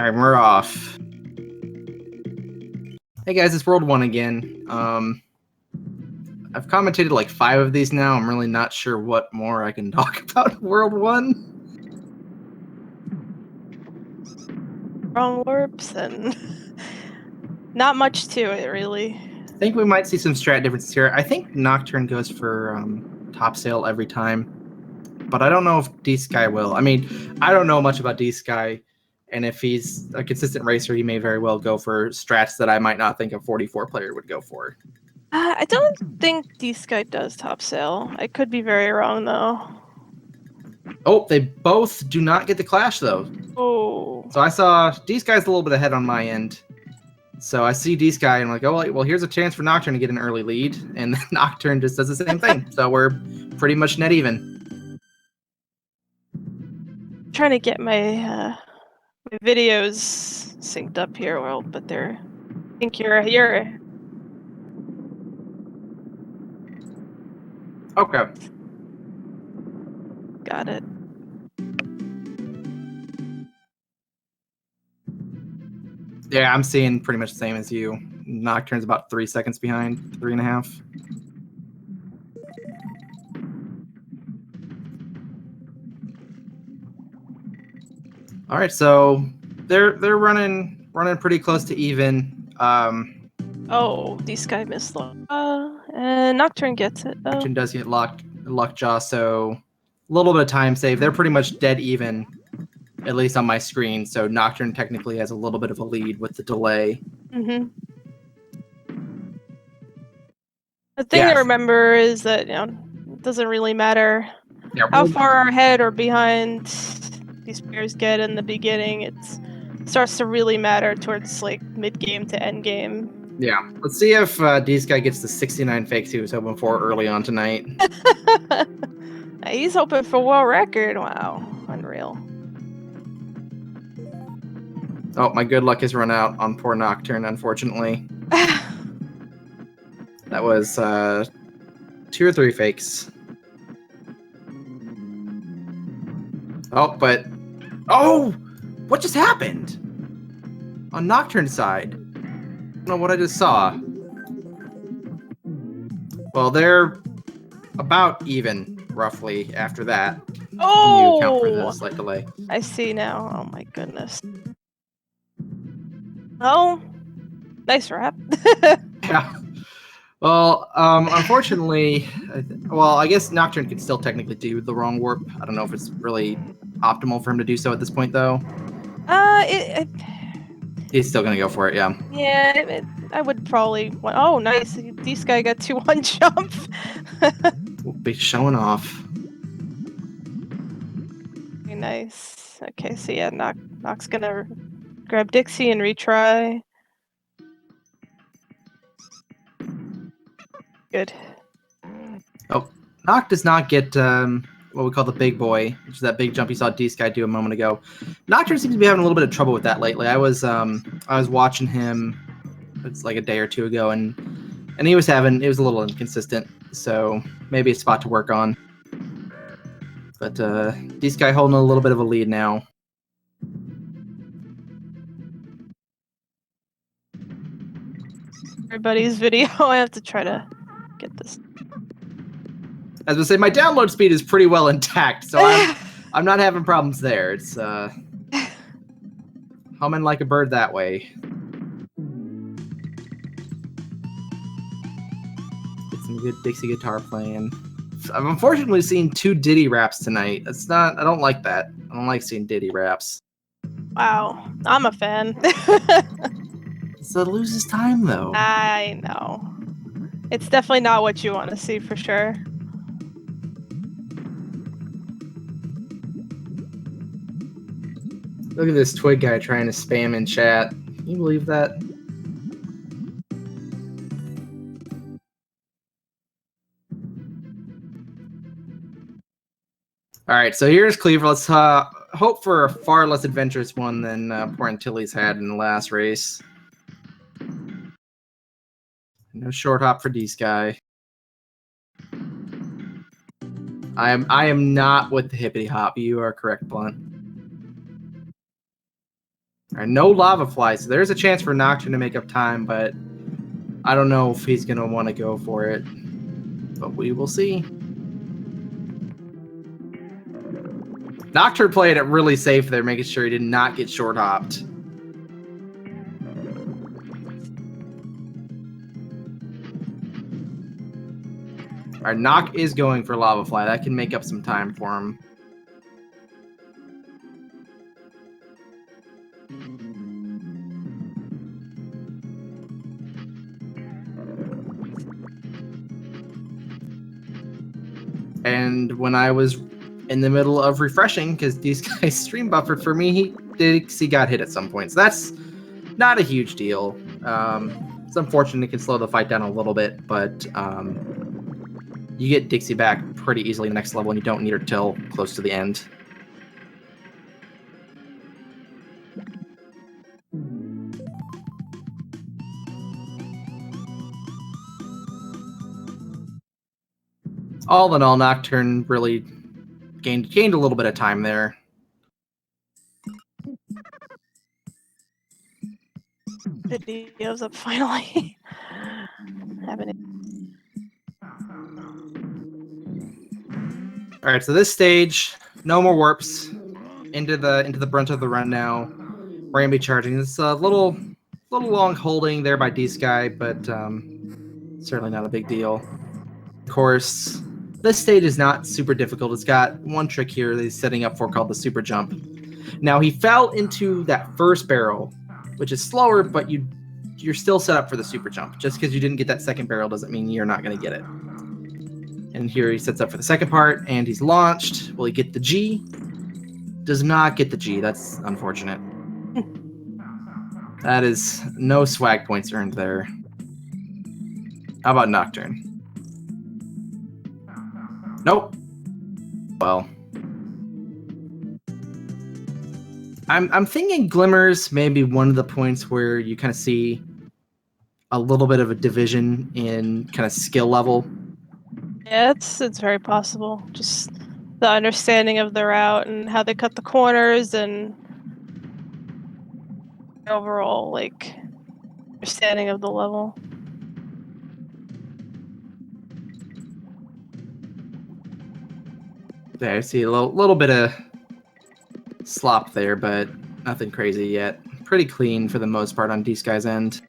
Alright, we're off. Hey guys, it's World 1 again. I've commentated like 5 of these now. I'm really not sure what more I can talk about World 1. Wrong warps and not much to it, really. I think we might see some strat differences here. I think Nocturne goes for top sail every time, but I don't know if DSkye will. I mean, I don't know much about DSkye, and if he's a consistent racer, he may very well go for strats that I might not think a 44 player would go for. I don't think DSkye does top sail. I could be very wrong, though. Oh, they both do not get the clash, though. Oh. So I saw DSkye's a little bit ahead on my end. So I see DSkye and I'm like, oh, well, here's a chance for Nocturne to get an early lead. And then Nocturne just does the same thing. So we're pretty much net even. Trying to get my my videos synced up here, World, but they're. I think you're. Okay. Got it. Yeah, I'm seeing pretty much the same as you. Nocturne's about 3 seconds behind, 3.5. All right, so they're running pretty close to even. Oh, DSkye missed. And Nocturne gets it. Oh. Nocturne does get lockjaw, so a little bit of time save. They're pretty much dead even, at least on my screen. So Nocturne technically has a little bit of a lead with the delay. Mm-hmm. The thing to remember is that it doesn't really matter how far ahead or behind these players get in the beginning. It starts to really matter towards like mid game to end game. Yeah, let's see if DSkye gets the 69 fakes he was hoping for early on tonight. He's hoping for world record. Wow, unreal. Oh, my good luck has run out on poor Nocturne, unfortunately. That was 2 or 3 fakes. Oh, but... Oh! What just happened? On Nocturne's side. I don't know what I just saw. Well, they're about even, roughly, after that. Oh! You account for the slight delay. I see now. Oh my goodness. Oh, nice wrap. Yeah. Well, unfortunately, I guess Nocturne could still technically do the wrong warp. I don't know if it's really optimal for him to do so at this point, though. He's still gonna go for it, yeah. Yeah, I would probably. Oh, nice. DSkye got 2-1 jump. We'll be showing off. Very nice. Okay, so yeah, Noc's gonna grab Dixie and retry. Good. Oh, Noc does not get what we call the big boy, which is that big jump you saw DSkye do a moment ago. Nocturne seems to be having a little bit of trouble with that lately. I was watching him, it's like a day or two ago, and it was a little inconsistent. So maybe a spot to work on. But DSkye holding a little bit of a lead now. Everybody's video. I have to try to get this. As I say, my download speed is pretty well intact, so I'm not having problems there. It's humming like a bird that way. Get some good Dixie guitar playing. I've unfortunately seen 2 Diddy raps tonight. I don't like that. I don't like seeing Diddy raps. Wow, I'm a fan. So it loses time, though. I know. It's definitely not what you want to see, for sure. Look at this Twig guy trying to spam in chat. Can you believe that? All right, so here's Cleaver. Let's hope for a far less adventurous one than poor Antilles had in the last race. No short hop for DSkye. I am not with the hippity hop. You are correct, Blunt. All right, no lava flies. So there's a chance for Nocturne to make up time, but I don't know if he's going to want to go for it. But we will see. Nocturne played it really safe there, making sure he did not get short hopped. All right, Nock is going for Lava Fly. That can make up some time for him. And when I was in the middle of refreshing, because these guys stream buffered for me, DSkye got hit at some point. So that's not a huge deal. It's unfortunate it can slow the fight down a little bit, but you get DSkye back pretty easily next level, and you don't need her till close to the end. All in all, Nocturne really gained a little bit of time there. Videos up finally. All right, so this stage, no more warps into the brunt of the run now. We're gonna be charging. It's a little long holding there by DSkye, but certainly not a big deal. Of course, this stage is not super difficult. It's got one trick here that he's setting up for called the super jump. Now he fell into that first barrel, which is slower, but you're still set up for the super jump. Just because you didn't get that second barrel doesn't mean you're not going to get it. And here he sets up for the second part, and he's launched. Will he get the G? Does not get the G. That's unfortunate. That is no swag points earned there. How about Nocturne? Nope. Well, I'm thinking Glimmers may be one of the points where you kind of see a little bit of a division in kind of skill level. Yeah, it's very possible. Just the understanding of the route and how they cut the corners and overall like understanding of the level. There, I see a little bit of slop there, but nothing crazy yet. Pretty clean for the most part on DSkye's end.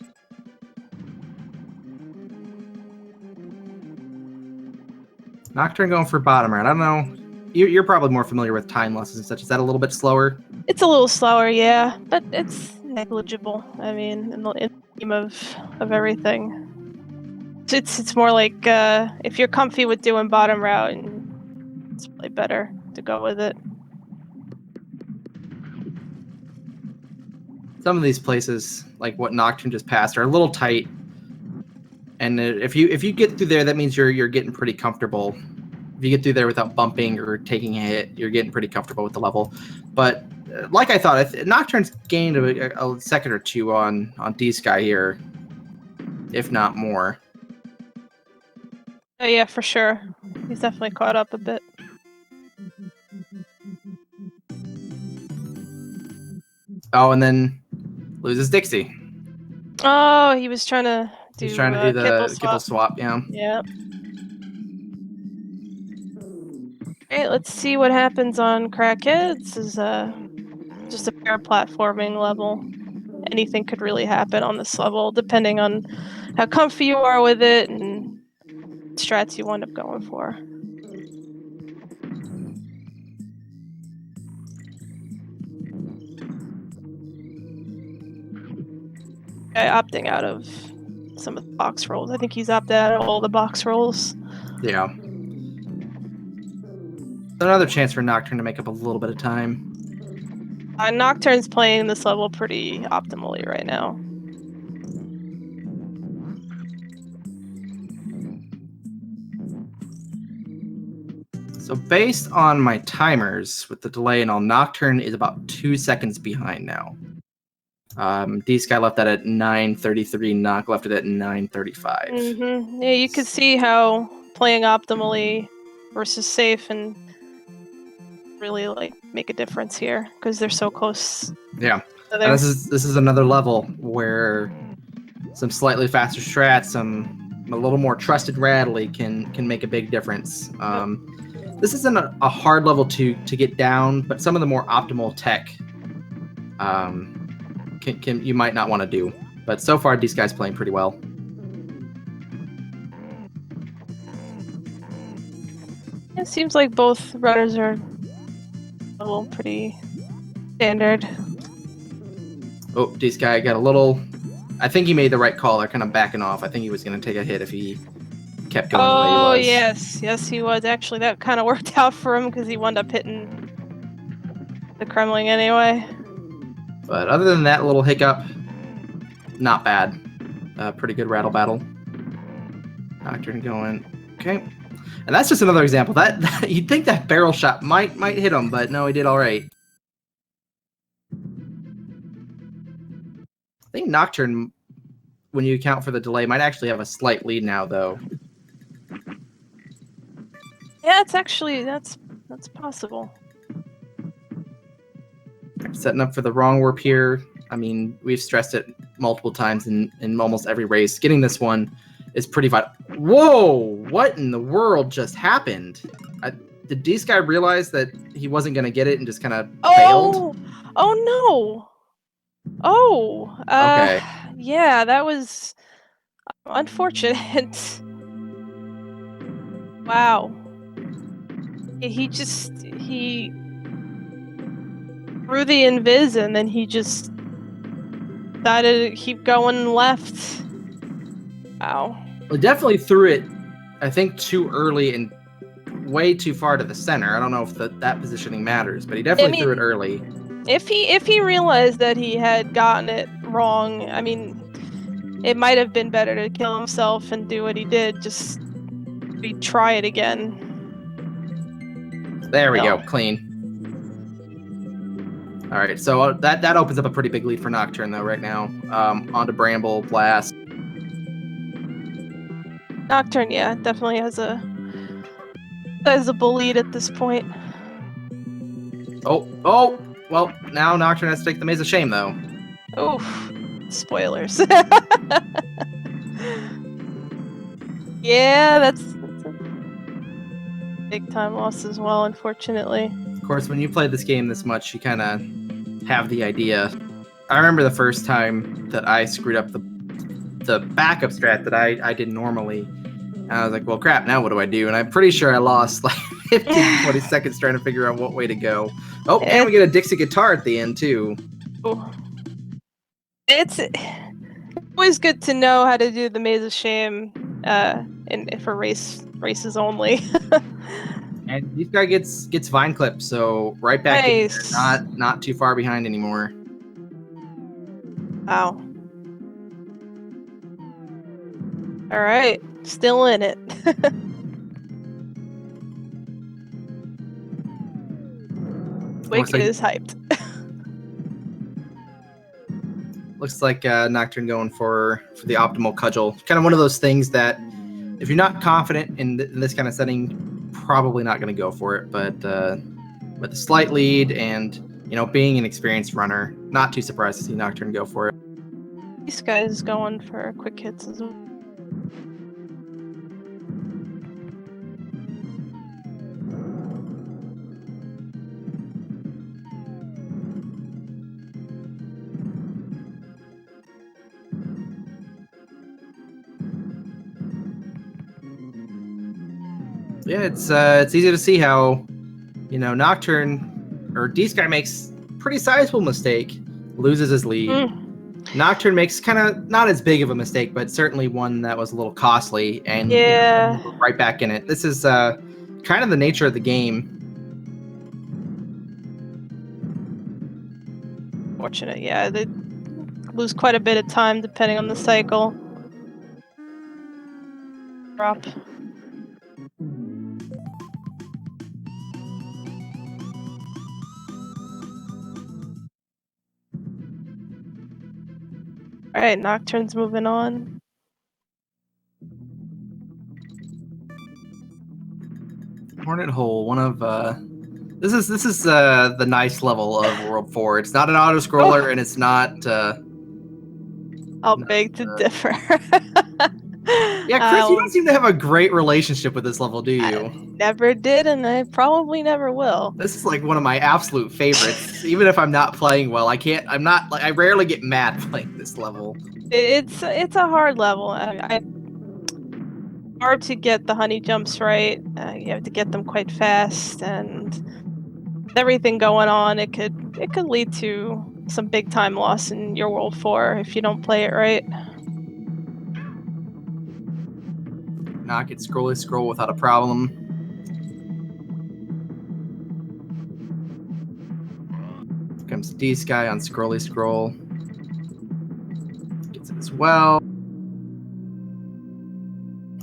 Nocturne going for bottom round. I don't know. You're probably more familiar with time losses and such. Is that a little bit slower? It's a little slower, yeah, but it's negligible. I mean, in the scheme of everything, it's more like if you're comfy with doing bottom route, it's probably better to go with it. Some of these places, like what Nocturne just passed, are a little tight. And if you get through there, that means you're getting pretty comfortable. If you get through there without bumping or taking a hit, you're getting pretty comfortable with the level. But like I thought, Nocturne's gained a second or two on DSkye here, if not more. Oh yeah, for sure. He's definitely caught up a bit. Oh, and then loses DSkye. Oh, he was trying to do, the kibble swap. Yeah. Yep. Okay, let's see what happens on Crackhead. This is just a pure platforming level. Anything could really happen on this level, depending on how comfy you are with it and strats you wind up going for. Opting out of some of the box rolls. I think he's opted out of all the box rolls. Yeah. Another chance for Nocturne to make up a little bit of time. Nocturne's playing this level pretty optimally right now. So based on my timers with the delay and all, Nocturne is about 2 seconds behind now. DSkye left that at 9:33. Nock left it at 9:35. Mm-hmm. Yeah, you could see how playing optimally versus safe and really like make a difference here because they're so close. Yeah. And this is another level where some slightly faster strats, a little more trusted Rattly can make a big difference. This isn't a hard level to get down, but some of the more optimal tech you might not want to do. But so far, DSkye's playing pretty well. It seems like both runners are pretty standard. Oh, DSkye got a little... I think he made the right call. They're kind of backing off. I think he was going to take a hit if he kept going the way he was. Oh, yes. Yes, he was. Actually, that kind of worked out for him because he wound up hitting the Kremling anyway. But other than that little hiccup, not bad. Pretty good rattle battle. Nocturne going... Okay. And that's just another example. That you'd think that barrel shot might hit him, but no, he did all right. I think Nocturne, when you account for the delay, might actually have a slight lead now, though. Yeah, it's actually that's possible. Setting up for the wrong warp here. I mean, we've stressed it multiple times in almost every race. Getting this one is pretty vital. Whoa! What in the world just happened? Did DSkye realize that he wasn't going to get it and just kind of failed? Oh no! Oh, okay. Yeah, that was unfortunate. Wow. He threw the invis and then he just decided to keep going left. Wow. Well, definitely threw it, I think, too early and way too far to the center. I don't know if that positioning matters, but he definitely threw it early. If he realized that he had gotten it wrong, I mean, it might have been better to kill himself and do what he did. Just try it again. There we go, clean. All right, so that opens up a pretty big lead for Nocturne though right now. Onto Bramble, Blast. Nocturne, yeah, definitely has a sizable lead at this point. Oh, well, now Nocturne has to take the Maze of Shame though. Oof, spoilers. Yeah, that's a big time loss as well, unfortunately. Of course, when you play this game this much, you kind of have the idea. I remember the first time that I screwed up the backup strat that I did normally. And I was like, well, crap, now what do I do? And I'm pretty sure I lost like 15, 20 seconds trying to figure out what way to go. Oh, and we get a Dixie guitar at the end, too. It's always good to know how to do the Maze of Shame for races only. And DSkye gets Vine Clip, so right back in there, not too far behind anymore. Wow. All right, still in it. Wicked is hyped. Looks like Nocturne going for the optimal cudgel. Kind of one of those things that if you're not confident in this kind of setting, probably not going to go for it. But with a slight lead and being an experienced runner, not too surprised to see Nocturne go for it. These guys going for quick hits as well. Yeah, it's easy to see how, Nocturne or DSkye makes pretty sizable mistake, loses his lead. Nocturne makes kind of not as big of a mistake, but certainly one that was a little costly, and right back in it. This is kind of the nature of the game. Fortunate, yeah, they lose quite a bit of time depending on the cycle. Drop. All right, Nocturne's moving on. Hornet Hole, one of This is the nice level of World 4. It's not an auto scroller, and it's not. I'll beg to differ. Yeah, Chris, you don't seem to have a great relationship with this level, do you? I never did, and I probably never will. This is like one of my absolute favorites. Even if I'm not playing well, I rarely get mad playing this level. It's a hard level. Hard to get the honey jumps right. You have to get them quite fast, and with everything going on, it could lead to some big time loss in your World 4 if you don't play it right. Knock it, scroll without a problem. Here comes DSkye on scroll. Gets it as well.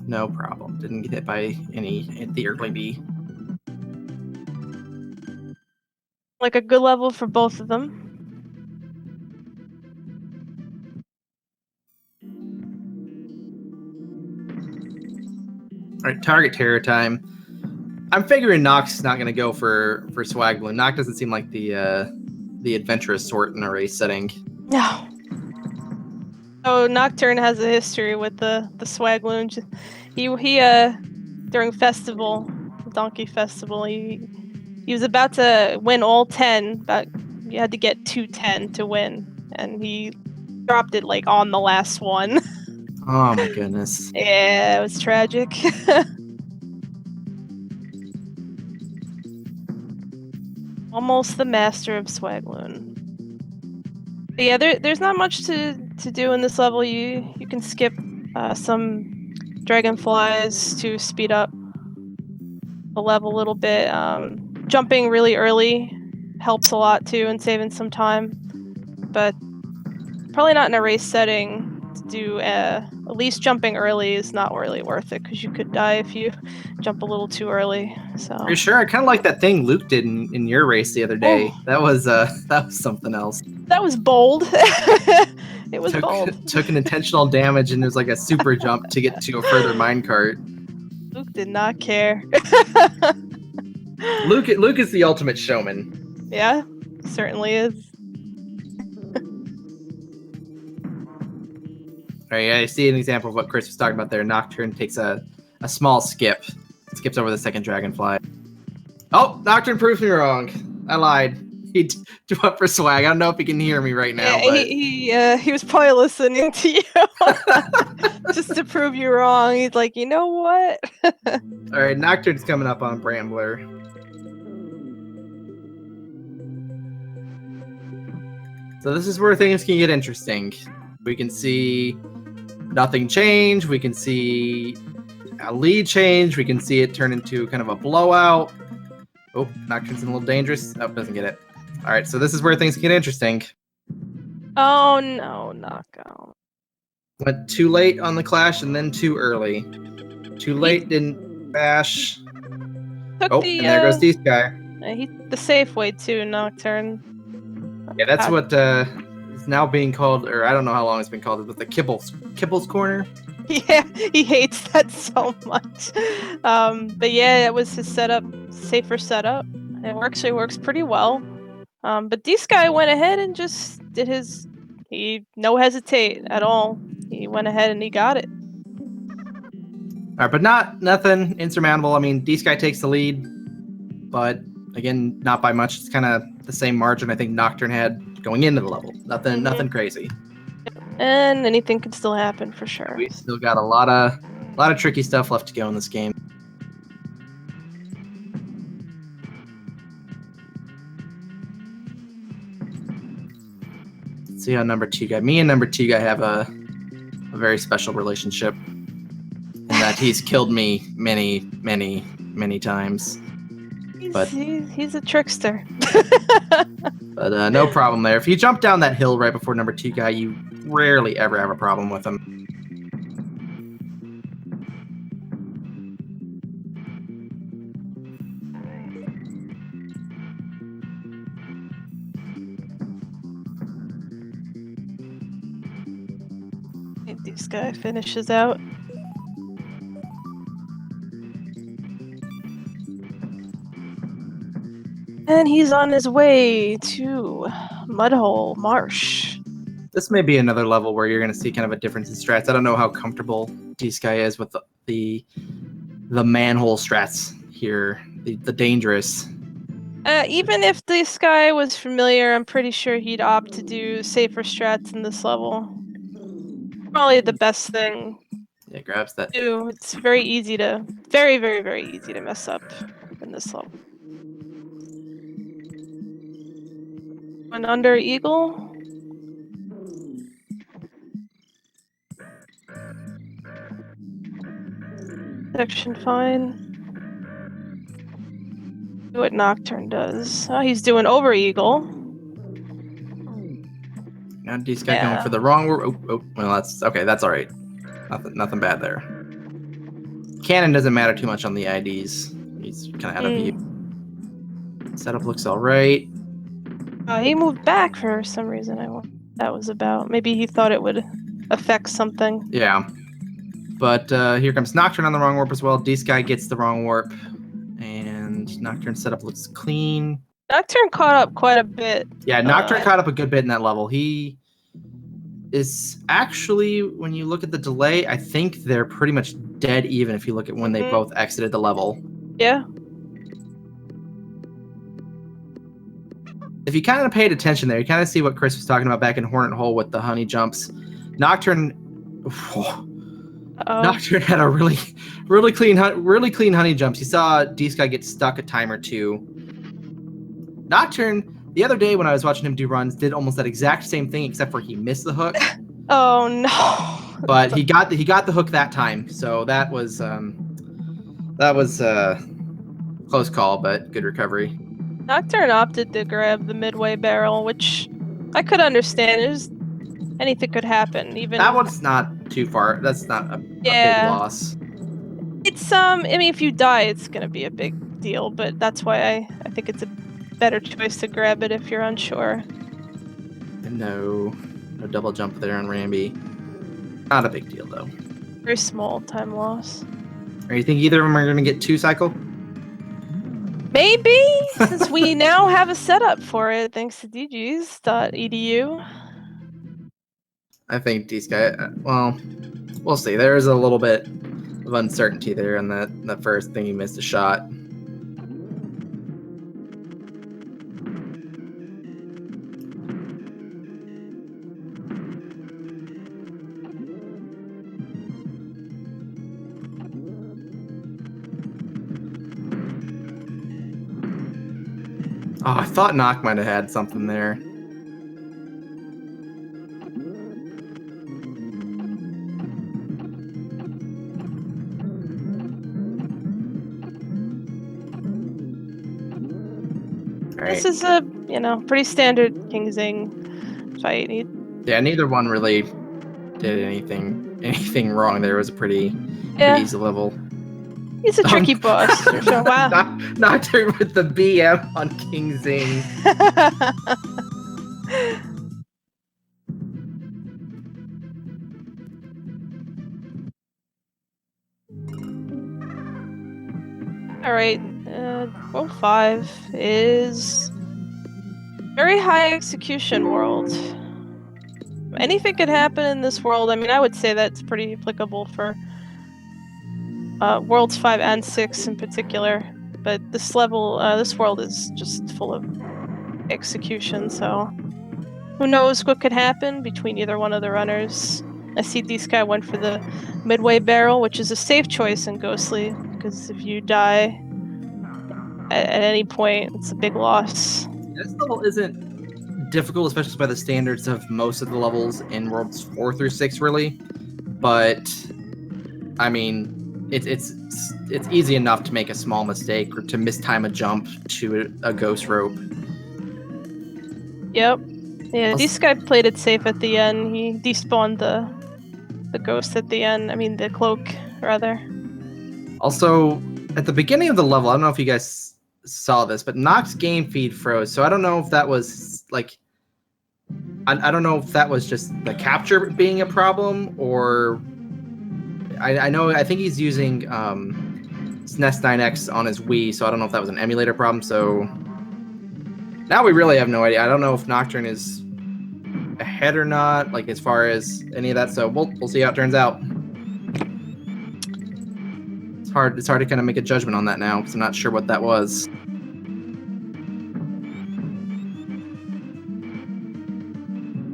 No problem. Didn't get hit by any at the early B. Like a good level for both of them. All right, target terror time. I'm figuring Nock's not going to go for swag balloon. Nock doesn't seem like the adventurous sort in a race setting. No. So Nocturne has a history with the swag balloon. He during festival, Donkey Festival, he was about to win all 10, but you had to get 210 to win, and he dropped it like on the last one. Oh my goodness. Yeah, it was tragic. Almost the master of Swagloon. But yeah, there's not much to do in this level. You can skip some dragonflies to speed up the level a little bit. Jumping really early helps a lot too, and saving some time. But probably not in a race setting to do. At least jumping early is not really worth it because you could die if you jump a little too early. So. Are you sure? I kind of like that thing Luke did in your race the other day. Oh. That was something else. That was bold. It was bold. Took an intentional damage and it was like a super jump to get to a further minecart. Luke did not care. Luke is the ultimate showman. Yeah, certainly is. All right, I see an example of what Chris was talking about there. Nocturne takes a small skip. Skips over the second dragonfly. Oh, Nocturne proved me wrong. I lied. He went for swag. I don't know if he can hear me right now. Yeah, but... he was probably listening to you just to prove you wrong. He's like, you know what? All right, Nocturne's coming up on Brambler. So this is where things can get interesting. We can see nothing change. We can see a lead change. We can see it turn into kind of a blowout. Oh, Nocturne's a little dangerous. Oh, doesn't get it. All right, so this is where things get interesting. Oh no, knockout. Went too late on the clash and then too early. Too late, didn't bash. Oh, and there goes DSkye. He's the safe way too, Nocturne. Yeah, that's what is now being called, or I don't know how long it's been called, but the Kibble's Corner. Yeah, he hates that so much. But yeah, it was his setup, safer setup. It actually works pretty well. But DSkye went ahead and just did no hesitate at all. He went ahead and he got it. All right, but nothing insurmountable. I mean, DSkye takes the lead, but again, not by much. It's kind of the same margin I think Nocturne had going into the level. Nothing crazy. And anything can still happen for sure. We still got a lot of tricky stuff left to go in this game. Let's see how #2 guy. Me and #2 guy have a very special relationship, in that he's killed me many times. He's a trickster. But no problem there. If you jump down that hill right before #2 guy, you rarely ever have a problem with him. DSkye finishes out. And he's on his way to Mudhole Marsh. This may be another level where you're going to see kind of a difference in strats. I don't know how comfortable DSkye is with the manhole strats here, the dangerous. Even if DSkye was familiar, I'm pretty sure he'd opt to do safer strats in this level. Probably the best thing. Yeah, grabs that. It's very easy to, very, very, very easy to mess up in this level. An under eagle. Section fine. Do what Nocturne does. Oh, he's doing over eagle. Now DSkye going for the wrong word. Oh, well, that's okay. That's all right. Nothing bad there. Cannon doesn't matter too much on the IDs. He's kind of out of view. Setup looks all right. He moved back for some reason. I don't know what that was about. Maybe he thought it would affect something. Yeah. But here comes Nocturne on the wrong warp as well. DSkye gets the wrong warp. And Nocturne setup looks clean. Nocturne caught up quite a bit. Yeah, Nocturne caught up a good bit in that level. He is actually, when you look at the delay, I think they're pretty much dead even if you look at when they both exited the level. Yeah. If you kind of paid attention there, you kind of see what Chris was talking about back in Hornet Hole with the honey jumps. Nocturne had a really clean honey jumps. You saw DSkye get stuck a time or two. Nocturne, the other day when I was watching him do runs, did almost that exact same thing except for he missed the hook. Oh no! But he got the hook that time, so that was close call, but good recovery. Nocturne opted to grab the midway barrel, which I could understand. Anything could happen. Even that one's not too far. That's not a big loss. It's I mean, if you die, it's gonna be a big deal. But that's why I think it's a better choice to grab it if you're unsure. No double jump there on Ramby. Not a big deal though. Very small time loss. Or you think either of them are gonna get 2 cycle? Maybe, since we now have a setup for it thanks to dgs.edu. I think DSkye, well, we'll see. There is a little bit of uncertainty there in that first thing he missed a shot. Oh, I thought Nock might have had something there. This is a, pretty standard Kingsing fight. Yeah, neither one really did anything wrong. There was a pretty easy level. He's a tricky boss. For sure. Wow. Nocturne with the BM on Kingsing. All right. World 5 is very high execution world. Anything could happen in this world. I mean, I would say that's pretty applicable for Worlds 5 and 6 in particular. But this level, this world is just full of execution, so who knows what could happen between either one of the runners. I see DSkye went for the midway barrel, which is a safe choice in Ghostly, because if you die at any point, it's a big loss. This level isn't difficult, especially by the standards of most of the levels in Worlds 4 through 6, really. But I mean, it's easy enough to make a small mistake or to mistime a jump to a ghost rope. Yep. Yeah, DSkye played it safe at the end. He despawned the ghost at the end. I mean, the cloak, rather. Also, at the beginning of the level, I don't know if you guys saw this, but Nock's game feed froze. So I don't know if that was like, I don't know if that was just the capture being a problem, or I think he's using SNES 9X on his Wii, so I don't know if that was an emulator problem. So Now we really have no idea. I don't know if Nocturne is ahead or not, like as far as any of that. So we'll see how it turns out. It's hard to kind of make a judgment on that now because I'm not sure what that was.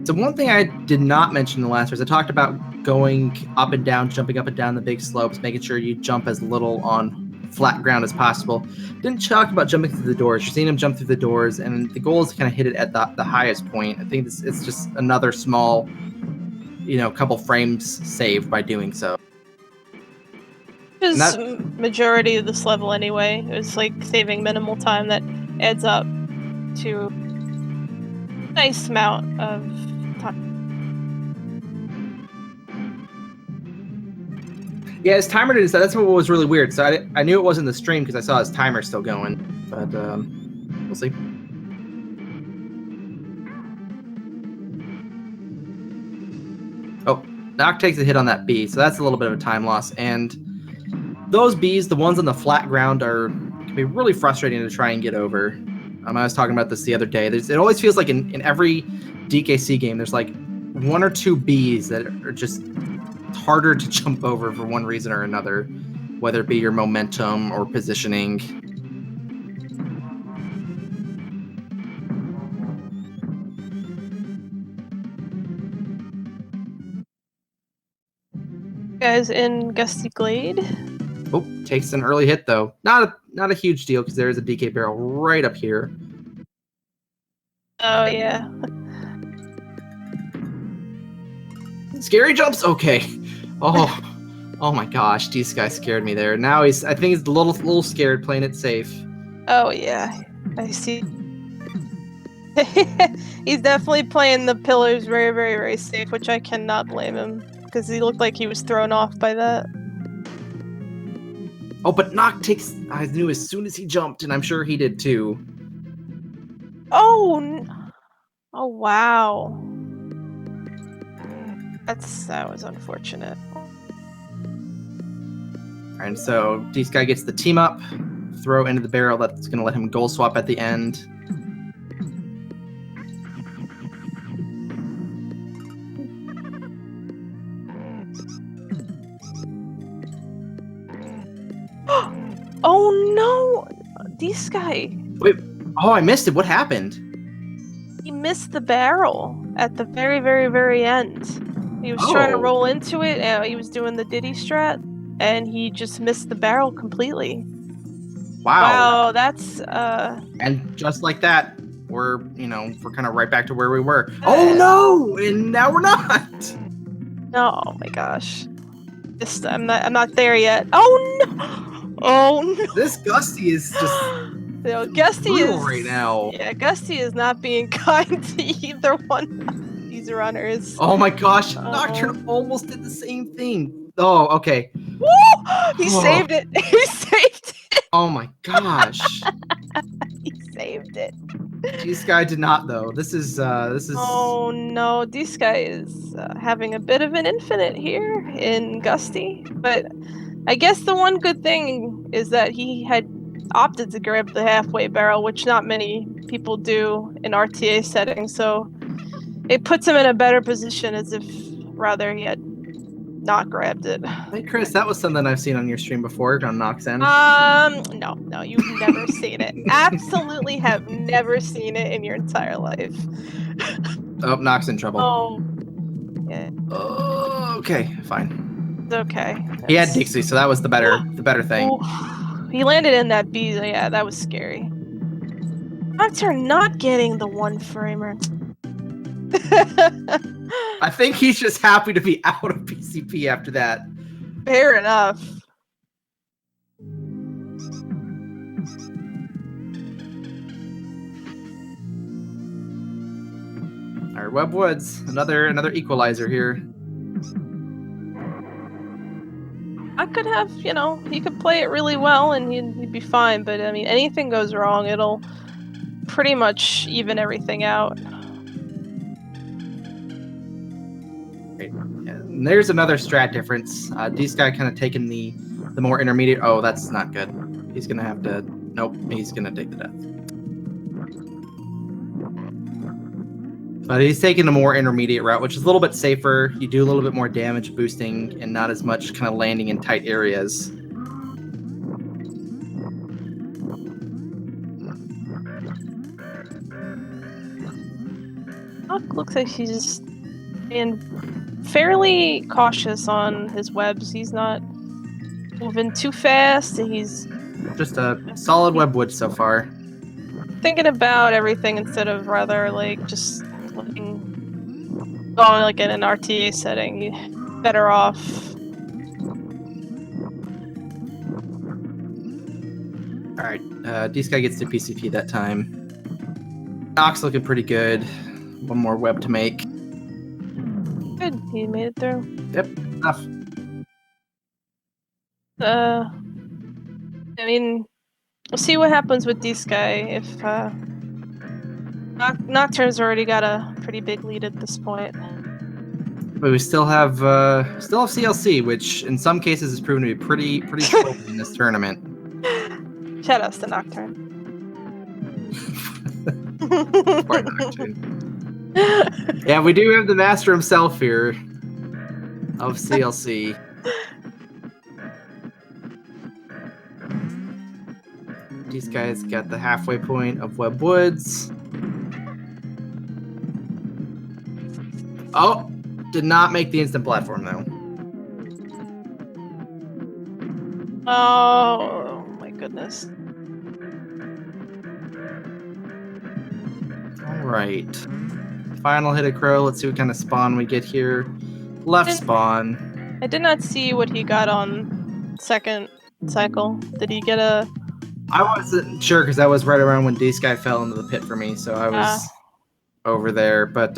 So one thing I did not mention in the last race, I talked about going up and down, jumping up and down the big slopes, making sure you jump as little on flat ground as possible. Didn't talk about jumping through the doors. You're seeing him jump through the doors, and the goal is to kind of hit it at the highest point. I think it's just another small, couple frames saved by doing so. Which is majority of this level anyway. It was like saving minimal time that adds up to a nice amount of time. Yeah, his timer didn't. That's what was really weird. So I knew it wasn't the stream because I saw his timer still going. But we'll see. Oh, Noct takes a hit on that bee, so that's a little bit of a time loss. And those bees, the ones on the flat ground, can be really frustrating to try and get over. I was talking about this the other day. It always feels like in every DKC game, there's like one or two bees that are just harder to jump over for one reason or another, whether it be your momentum or positioning. Guys in Gusty Glade. Oh, takes an early hit though. Not a huge deal because there is a DK barrel right up here. Oh yeah. Scary jumps? Okay. Oh my gosh, DSkye scared me there. Now I think he's a little scared playing it safe. Oh yeah, I see. He's definitely playing the pillars very, very, very safe, which I cannot blame him because he looked like he was thrown off by that. Oh, but Noct takes. I knew as soon as he jumped, and I'm sure he did too. Oh wow. That was unfortunate. And so DSkye gets the team up, throw into the barrel. That's going to let him goal swap at the end. Oh no, DSkye. Wait. Oh, I missed it. What happened? He missed the barrel at the very, very, very end. He was trying to roll into it, and he was doing the Diddy strat, and he just missed the barrel completely. Wow, that's And just like that, we're kind of right back to where we were. Oh no! And now we're not. No, oh my gosh. I'm not there yet. Oh no! Oh no! This Gusty is just Gusty is right now. Yeah, Gusty is not being kind to either one of these runners. Oh my gosh, Nocturne almost did the same thing. Oh, okay. Woo! He saved it. He saved it. Oh my gosh. He saved it. DSkye did not though. This is. Oh no, DSkye is having a bit of an infinite here in Gusty, but I guess the one good thing is that he had opted to grab the halfway barrel, which not many people do in RTA settings, so it puts him in a better position as if rather he had not grabbed it. Hey Chris, that was something I've seen on your stream before on Nox End. No, you've never seen it. Absolutely have never seen it in your entire life. Oh, Nox in trouble. Oh, yeah. Oh, okay, fine. It's okay. He had Dixie, so that was the better thing. Oh, he landed in that bee. Yeah, that was scary. Nocturne not getting the one framer. I think he's just happy to be out of PCP after that. Fair enough. All right, Webb Woods, another equalizer here. I could have, he could play it really well and he'd be fine, but I mean, anything goes wrong, it'll pretty much even everything out. And there's another strat difference. DSkye kind of taking the more intermediate. Oh, that's not good. He's gonna have to. Nope, he's gonna take the death. But he's taking a more intermediate route, which is a little bit safer. You do a little bit more damage boosting and not as much kind of landing in tight areas. Looks like he's being fairly cautious on his webs. He's not moving too fast, and he's just a solid web wood so far. Thinking about everything instead of rather like just going like in an RTA setting. You're better off. All right, DSkye gets to PCP that time. Nox looking pretty good. One more web to make. Good, he made it through. Yep, enough. I mean, we'll see what happens with DSkye if Nocturne's already got a pretty big lead at this point. But we still have CLC, which in some cases has proven to be pretty trophy in this tournament. Shoutouts to Nocturne. Poor Nocturne. Yeah, we do have the master himself here of CLC. These guys got the halfway point of Web Woods. Oh, did not make the instant platform though. Oh my goodness. All right. Final hit of Crow. Let's see what kind of spawn we get here. Left spawn. I did not see what he got on second cycle. Did he get a... I wasn't sure because that was right around when DSkye fell into the pit for me, so I was over there. But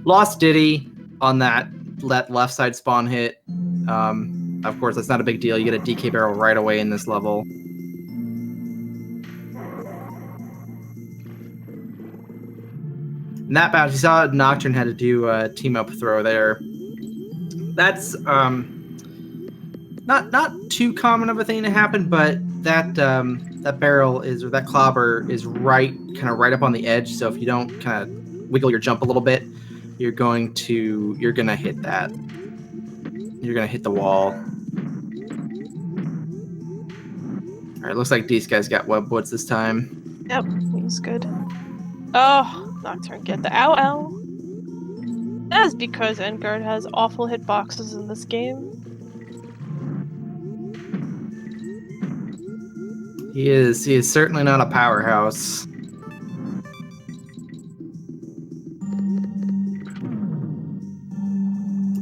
lost Diddy on that left side spawn hit. Of course, that's not a big deal. You get a DK barrel right away in this level. In that bounce, you saw Nocturne had to do a team-up throw there. That's not too common of a thing to happen, but that that barrel is, or that clobber is right up on the edge. So if you don't kind of wiggle your jump a little bit, you're gonna hit that. You're gonna hit the wall. All right, looks like DSkye's got Web Woods this time. Yep, he's good. Oh. Nocturne get the ow. That is because Engard has awful hitboxes in this game. He is certainly not a powerhouse.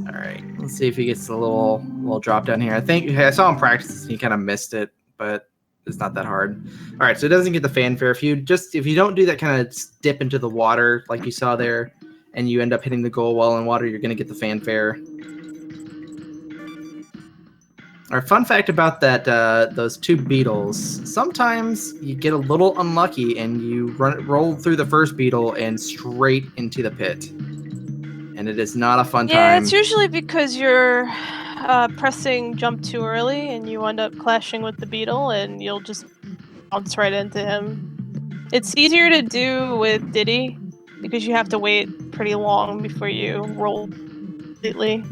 All right, let's see if he gets a little drop down here. I think I saw him practice and he kind of missed it, but it's not that hard. All right, so it doesn't get the fanfare. If you don't do that kind of dip into the water like you saw there, and you end up hitting the goal while in water, you're going to get the fanfare. Our fun fact about that, those two beetles, sometimes you get a little unlucky and you roll through the first beetle and straight into the pit. And it is not a fun time. Yeah, it's usually because you're pressing jump too early and you end up clashing with the beetle and you'll just bounce right into him. It's easier to do with Diddy because you have to wait pretty long before you roll completely.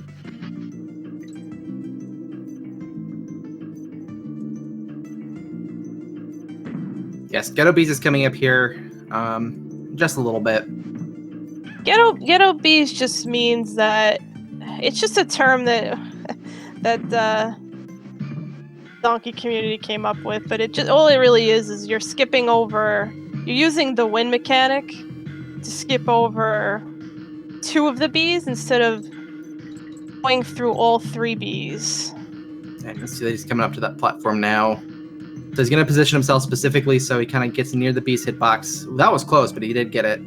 Yes, Ghetto Bees is coming up here just a little bit. Ghetto Bees just means that it's just a term that donkey community came up with, but all it really is you're skipping over, you're using the win mechanic to skip over two of the bees instead of going through all three bees. And let's see that he's coming up to that platform now. So he's going to position himself specifically so he kind of gets near the bee's hitbox. That was close, but he did get it.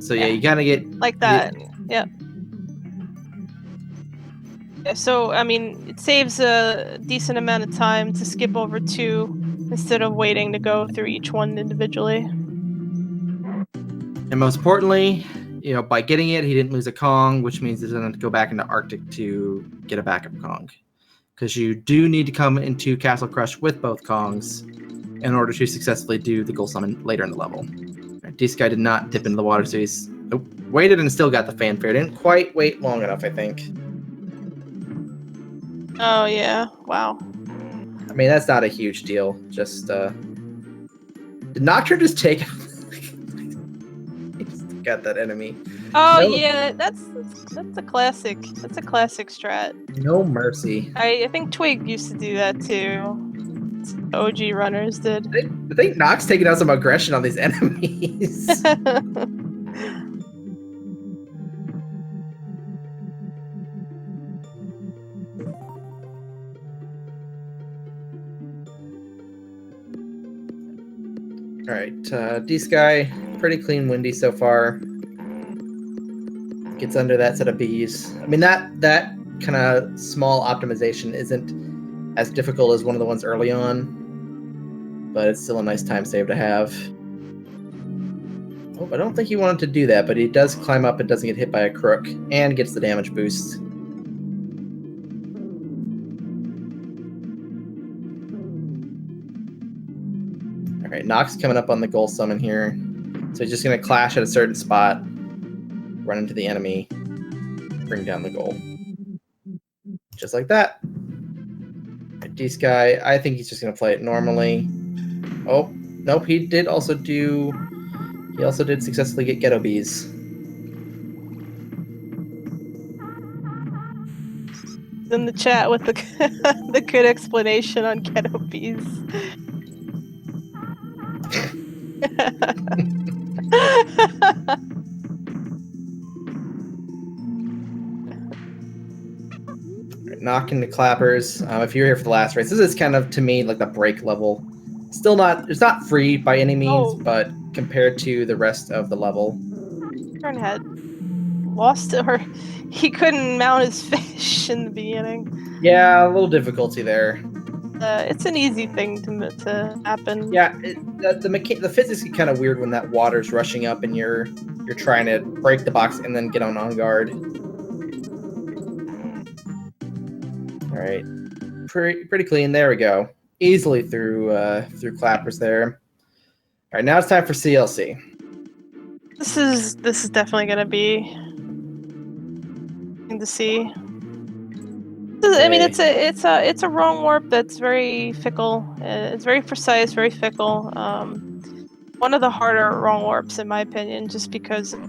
So yeah, you gotta get like that. Yeah. So I mean, it saves a decent amount of time to skip over two instead of waiting to go through each one individually. And most importantly, by getting it, he didn't lose a Kong, which means he doesn't have to go back into Arctic to get a backup Kong. Because you do need to come into Castle Crush with both Kongs in order to successfully do the goal summon later in the level. DSkye did not dip into the water, so he's Nope. Waited and still got the fanfare. Didn't quite wait long enough, I think. Oh, yeah. Wow. I mean, that's not a huge deal. Just, did Nocturne just take... He just got that enemy. Oh, no... yeah. That's a classic. That's a classic strat. No mercy. I think Twig used to do that, too. OG runners did. I think Nox taking out some aggression on these enemies. Alright, DSkye, pretty clean windy so far. Gets under that set of bees. I mean, that kind of small optimization isn't as difficult as one of the ones early on, but it's still a nice time save to have. Oh, I don't think he wanted to do that, but he does climb up and doesn't get hit by a crook, and gets the damage boost. Alright, Nox coming up on the goal summon here. So he's just going to clash at a certain spot, run into the enemy, bring down the goal. Just like that. DSkye, I think he's just going to play it normally. Oh, nope, he also did successfully get Ghetto Bees. In the chat with the the good explanation on Ghetto Bees. Knocking the clappers. If you're here for the last race, this is kind of, to me, like the break level. Still not, it's not free by any means, but compared to the rest of the level. Turn had lost it, or he couldn't mount his fish in the beginning. Yeah, a little difficulty there. It's an easy thing to happen. Yeah, the physics get kind of weird when that water's rushing up and you're trying to break the box and then get on guard. All right, pretty clean. There we go. Easily through clappers there. All right, now it's time for CLC. This is definitely gonna be in to see. I mean, it's a wrong warp that's very fickle. It's very precise, very fickle. One of the harder wrong warps, in my opinion, just because of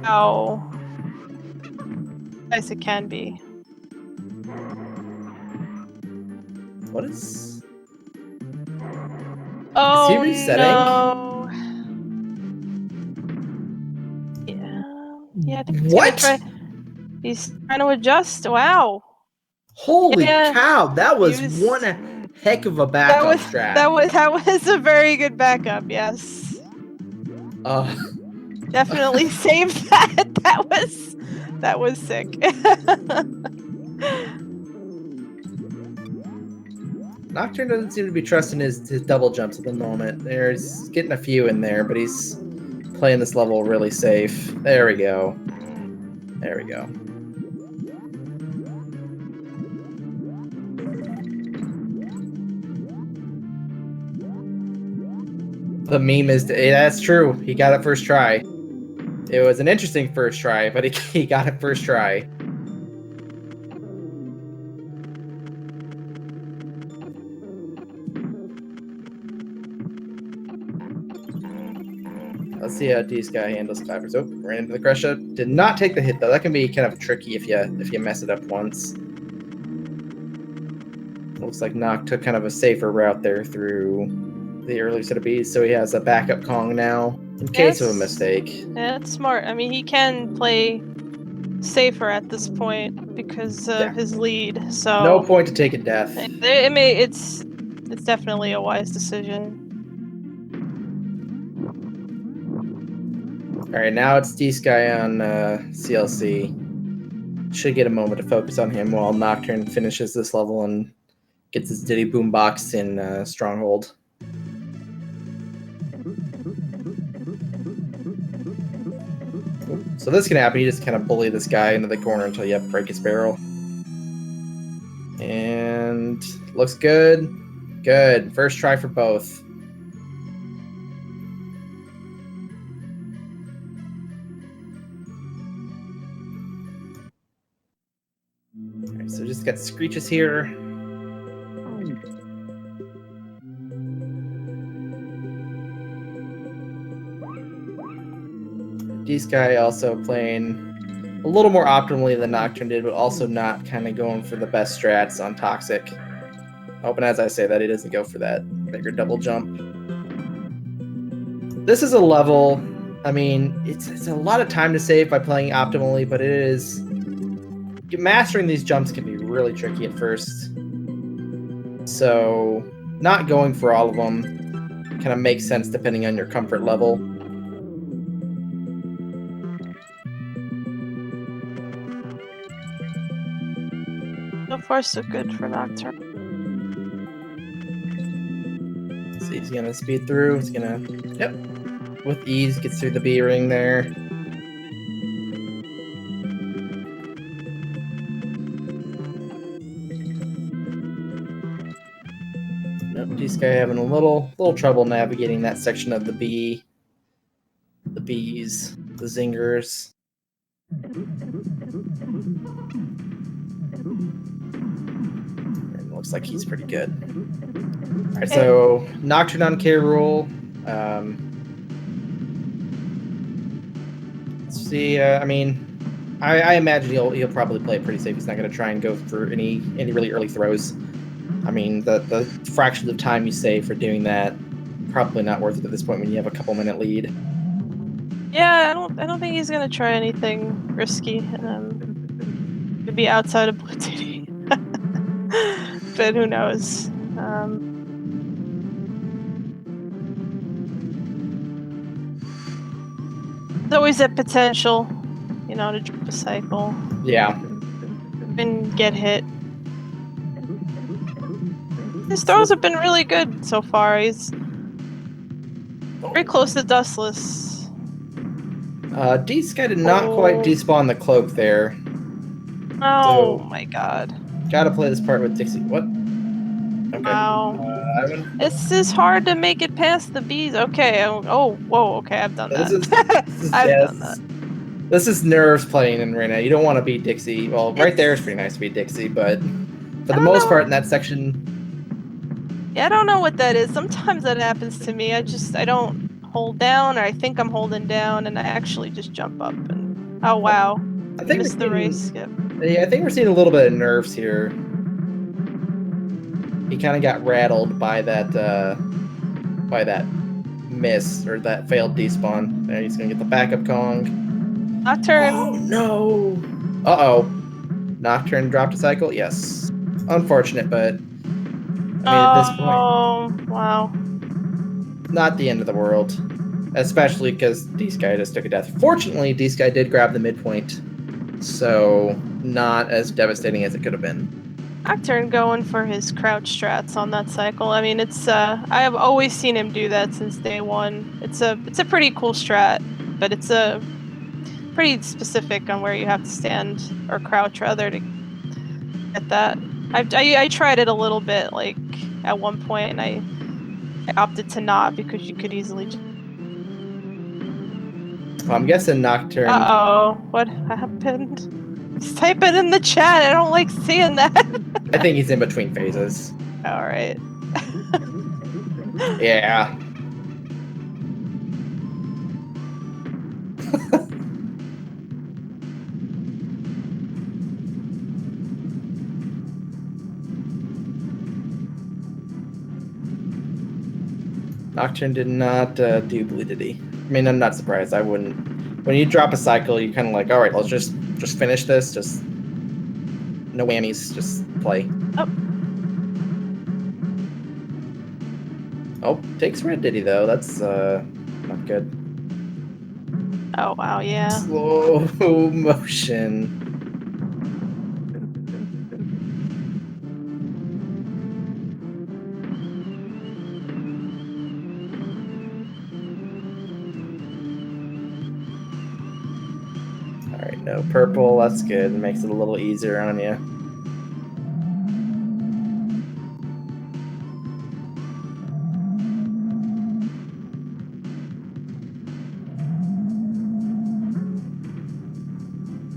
how nice it can be. What is? Oh, is he resetting? No. Yeah. I think he's trying to adjust. Wow. Holy cow! That was one heck of a backup strat. That was a very good backup. Yes. Definitely saved that. That was sick. Nocturne doesn't seem to be trusting his double jumps at the moment. He's getting a few in there, but he's playing this level really safe. There we go. There we go. The meme is, that's true. He got it first try. It was an interesting first try, but he got it first try. Let's see how DSkye handles clappers. Oh, ran into the crush up. Did not take the hit though. That can be kind of tricky if you mess it up once. Looks like Nock took kind of a safer route there through the early set of bees, so he has a backup Kong now in case of a mistake. Yeah, that's smart. I mean, he can play safer at this point because of his lead. So no point to take a death. It's definitely a wise decision. All right, now it's DSkye on CLC. Should get a moment to focus on him while Nocturne finishes this level and gets his Diddy Boombox in Stronghold. So this can happen. You just kind of bully this guy into the corner until you break his barrel. And looks good. Good. First try for both. so just got Screeches here. DSkye also playing a little more optimally than Nocturne did, but also not kind of going for the best strats on Toxic. Oh, and as I say that, he doesn't go for that bigger double jump. This is a level, I mean, it's a lot of time to save by playing optimally, but it is... Mastering these jumps can be really tricky at first. So, not going for all of them kind of makes sense depending on your comfort level. So far, so good for Nocturne. So he's gonna speed through. He's gonna, yep, with ease gets through the B ring there. Nope, DSkye having a little trouble navigating that section of the B, the B's, the zingers. And looks like he's pretty good. All right, so Nocturne on K. Rool. Let's see. I mean, I imagine he'll probably play it pretty safe. He's not going to try and go for any really early throws. I mean, the fraction of time you save for doing that, probably not worth it at this point when you have a couple minute lead. Yeah, I don't think he's gonna try anything risky. Could be outside of Blue Titty, but who knows? There's always that potential, you know, to drop a cycle. Yeah. And get hit. His throws have been really good so far. He's very close to dustless. DSkye did not quite despawn the cloak there. Oh my god. Gotta play this part with Dixie. What? Okay. Wow. This is hard to make it past the bees. Okay. Oh, whoa. Okay, I've done that. I've done that. This is nerves playing in right now. You don't want to beat Dixie. Well, right there is pretty nice to beat Dixie, but for the most part in that section... Yeah, I don't know what that is. Sometimes that happens to me. I don't hold down, or I think I'm holding down, and I actually just jump up and... Oh, wow. I missed the race skip. Yeah, I think we're seeing a little bit of nerves here. He kind of got rattled by that miss, or that failed despawn. There, he's going to get the backup Kong. Nocturne. Oh, no. Uh-oh. Nocturne dropped a cycle? Yes. Unfortunate, but... I mean, at this point... Oh, wow. Not the end of the world. Especially because DSkye just took a death. Fortunately, DSkye did grab the midpoint. So, not as devastating as it could have been. Nocturne going for his crouch strats on that cycle. I mean, it's I have always seen him do that since day one. It's a pretty cool strat, but it's a pretty specific on where you have to stand or crouch rather to get that. I tried it a little bit like at one point, and I opted to not because you could easily. Well, I'm guessing Nocturne. Uh-oh, what happened? Just type it in the chat. I don't like seeing that. I think he's in between phases. All right. Yeah. Nocturne did not do Bleedity. I mean, I'm not surprised. I wouldn't. When you drop a cycle, you're kind of like, all right, let's just finish this. Just no whammies. Just play. Oh, takes Red Diddy though. That's not good. Oh wow, yeah. Slow motion. Alright, no purple, that's good. It makes it a little easier on you.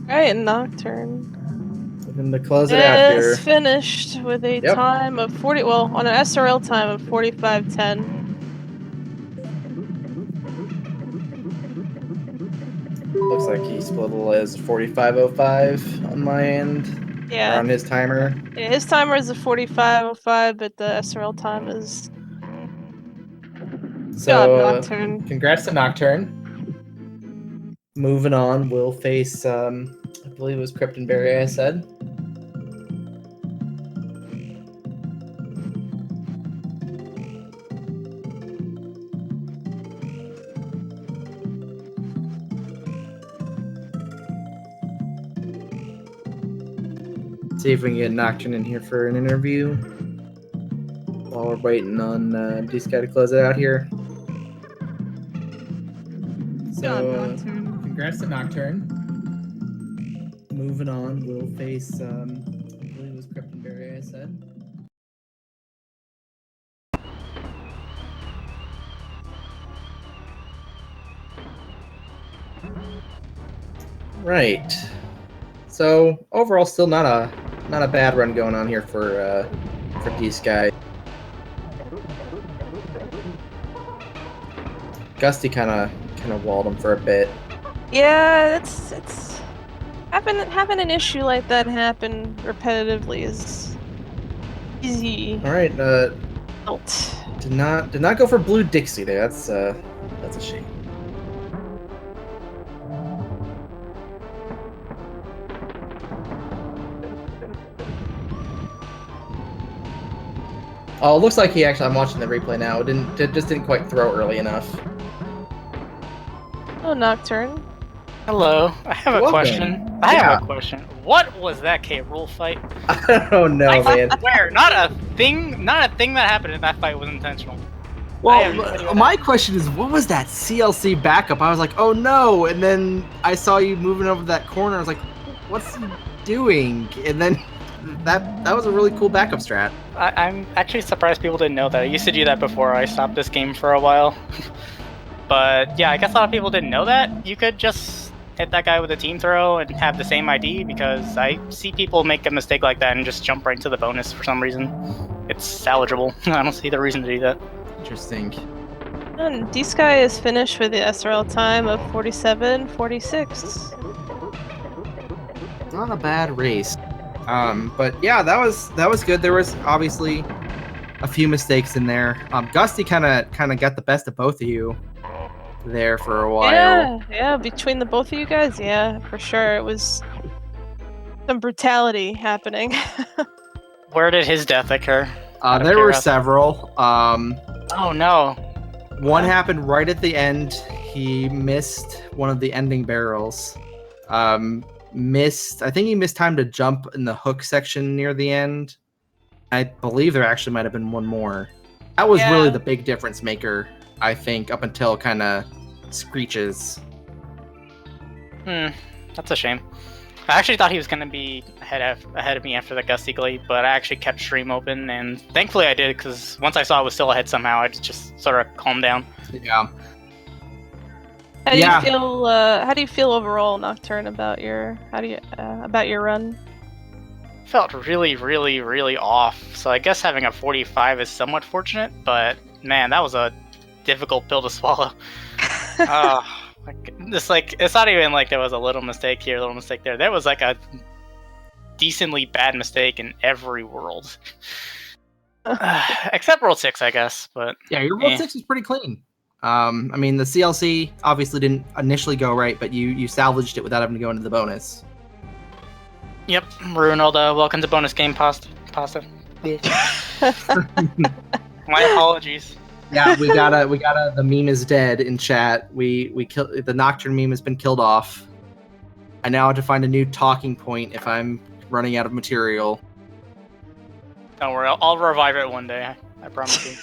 Alright, Nocturne. And to close it out here. It's finished with a time of 40. Well, on an SRL time of 45:10. Looks like he split as 45:05 on my end. Yeah. Or on his timer. Yeah, his timer is a 45:05, but the SRL time is. So, Nocturne. Congrats to Nocturne. Moving on, we'll face, I believe it was Kryptonberry, I said. See if we can get Nocturne in here for an interview while we're waiting on DSkye to close it out here. So, congrats to Nocturne. Moving on, we'll face, I believe it was Kryptonberry, I said. Right. So overall, still not a bad run going on here for DSkye. Gusty kind of walled him for a bit. Yeah, it's having an issue like that happen repetitively is easy. All right. Did not go for Blue Dixie there. That's a shame. Oh, it looks like he actually. I'm watching the replay now. It just didn't quite throw early enough. Oh, Nocturne. Hello. I have a question. I have a question. What was that K. Rool fight? I don't know, man. I swear, not a thing that happened in that fight was intentional. Well, my question is, what was that CLC backup? I was like, oh no, and then I saw you moving over that corner. I was like, what's he doing? And then that was a really cool backup strat. I'm actually surprised people didn't know that. I used to do that before I stopped this game for a while. But yeah, I guess a lot of people didn't know that. You could just hit that guy with a team throw and have the same ID, because I see people make a mistake like that and just jump right into the bonus for some reason. It's salvageable. I don't see the reason to do that. Interesting. And DSkye is finished with the SRL time of 47:46. Not a bad race. But yeah, that was good. There was obviously a few mistakes in there. Gusty kind of got the best of both of you there for a while. Yeah, between the both of you guys, yeah, for sure. It was some brutality happening. Where did his death occur? There were several. Oh no. One happened right at the end. He missed one of the ending barrels. I think he missed time to jump in the hook section near the end. I believe there actually might have been one more. That was really the big difference maker, I think, up until kind of Screeches. That's a shame. I actually thought he was going to be ahead of me after the Gusty Glade, but I actually kept stream open, and thankfully I did, because once I saw I was still ahead somehow, I just sort of calmed down. Yeah. How do you feel overall, Nocturne, about your run? Felt really, really, really off. So I guess having a 45 is somewhat fortunate, but man, that was a difficult pill to swallow. It's not even like there was a little mistake here, a little mistake there. There was like a decently bad mistake in every world, except World 6, I guess. But yeah, your World 6 was pretty clean. I mean, the CLC obviously didn't initially go right, but you salvaged it without having to go into the bonus. Yep, Ronald, welcome to bonus game pasta. My apologies. Yeah, we gotta. The meme is dead in chat. We killed the Nocturne meme has been killed off. I now have to find a new talking point if I'm running out of material. Don't worry, I'll revive it one day. I promise you.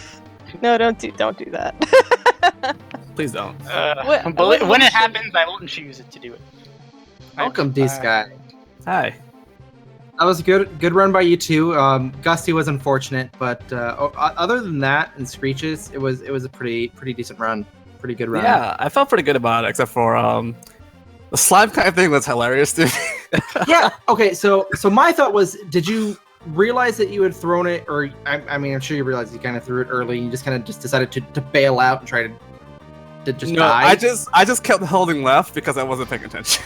No, don't do that. Please don't. When it happens, I won't choose it to do it. Welcome, DSkye. Hi. That was a good run by you two. Gusty was unfortunate, but other than that and Screeches, it was a pretty decent run. Pretty good run. Yeah, I felt pretty good about it, except for the slime kind of thing was hilarious to me. Yeah. Okay. So my thought was, did you realize that you had thrown it, or I mean, I'm sure you realized you kind of threw it early. And you just kind of decided to bail out and try to just die. I just kept holding left because I wasn't paying attention.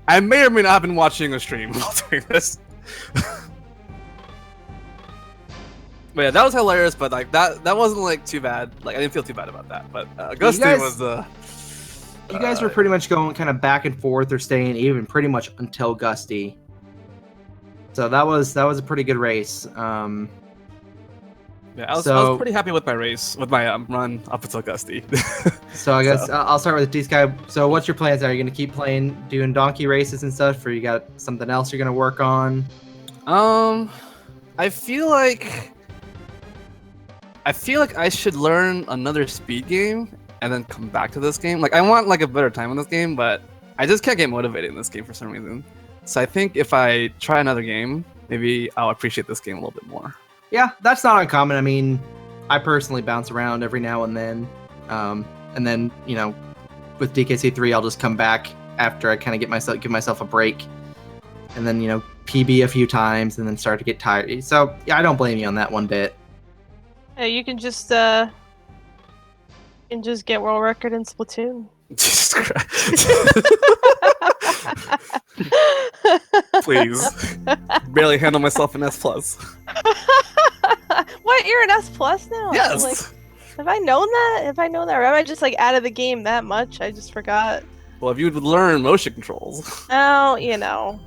I may or may not have been watching a stream while doing this. But yeah, that was hilarious. But like that wasn't like too bad. Like I didn't feel too bad about that. But Ghosty was the. You guys were pretty much going kind of back and forth or staying even pretty much until Gusty. So that was a pretty good race. Yeah, I was pretty happy with my race, with my run up until Gusty. So I guess I'll start with DSkye. So what's your plans? Are you going to keep doing donkey races and stuff, or you got something else you're going to work on? I feel like I should learn another speed game and then come back to this game. Like I want like a better time in this game, but I just can't get motivated in this game for some reason. So I think if I try another game, maybe I'll appreciate this game a little bit more. Yeah, that's not uncommon. I mean, I personally bounce around every now and then. And then, with DKC3, I'll just come back after I kind of give myself a break. And then, PB a few times and then start to get tired. So, yeah, I don't blame you on that one bit. Yeah, you can just get world record in Splatoon. Jesus Christ. Please. Barely handle myself in S+. What? You're an S+ now? Yes. Like, have I known that? Or am I just like out of the game that much? I just forgot. Well, if you would learn motion controls. Oh,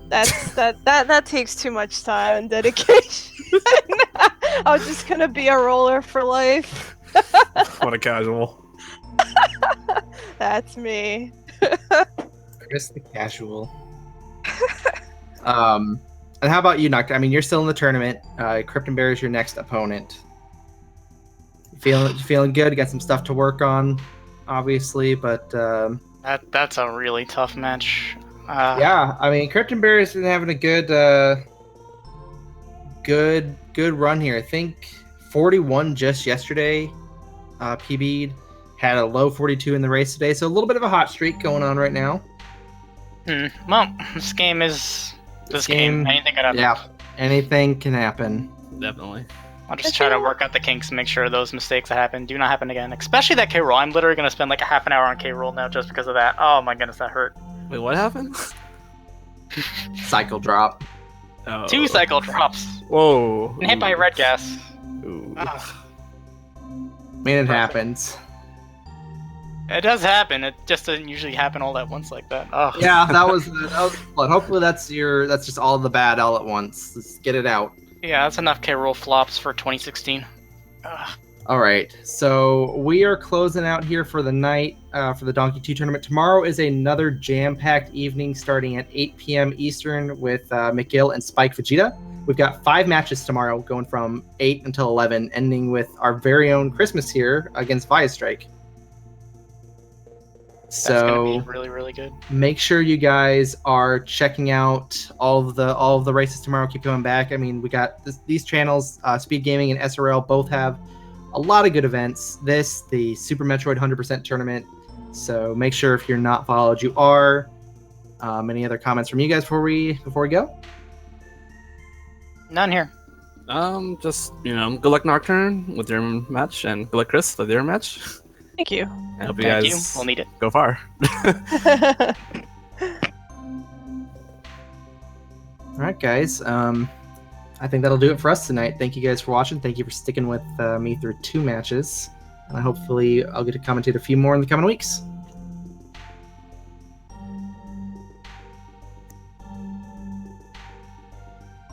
that takes too much time and dedication. I was just gonna be a roller for life. What a casual. That's me. Chris the casual. And how about you, Nocturne? I mean, you're still in the tournament. Krypton Bear is your next opponent. Feeling good? You got some stuff to work on, obviously, but that's a really tough match. Yeah, I mean, Krypton Bear has been having a good run here. I think 41 just yesterday. PB'd, had a low 42 in the race today, so a little bit of a hot streak going on right now. Well, this game. Anything can happen. Yeah, anything can happen. Definitely. I'll just try to work out the kinks and make sure those mistakes that happen do not happen again. Especially that K-roll. I'm literally going to spend like a half an hour on K-roll now just because of that. Oh my goodness, that hurt. Wait, what happened? Cycle drop. Oh. 2 cycle drops. Whoa. And hit by red gas. Ooh. I mean, it happens. It does happen. It just doesn't usually happen all at once like that. Oh. Yeah, that was fun. Hopefully that's just all the bad all at once. Let's get it out. Yeah, that's enough K-roll flops for 2016. All right, so we are closing out here for the night for the Donkey 2 tournament. Tomorrow is another jam-packed evening starting at 8 p.m. Eastern with McGill and Spike Vegeta. We've got 5 matches tomorrow going from 8 until 11, ending with our very own Christmas here against Viastrike. That's gonna be really, really good. Make sure you guys are checking out all of the races tomorrow. Keep coming back. I mean, we got these channels, Speed Gaming and SRL, both have a lot of good events. The Super Metroid 100% tournament. So make sure if you're not followed, you are. Any other comments from you guys before we go? None here. Just good luck Nocturne with your match, and good luck Chris with your match. Thank you. I hope you guys We'll need it. go far. All right, guys. I think that'll do it for us tonight. Thank you guys for watching. Thank you for sticking with me through 2 matches. And hopefully I'll get to commentate a few more in the coming weeks.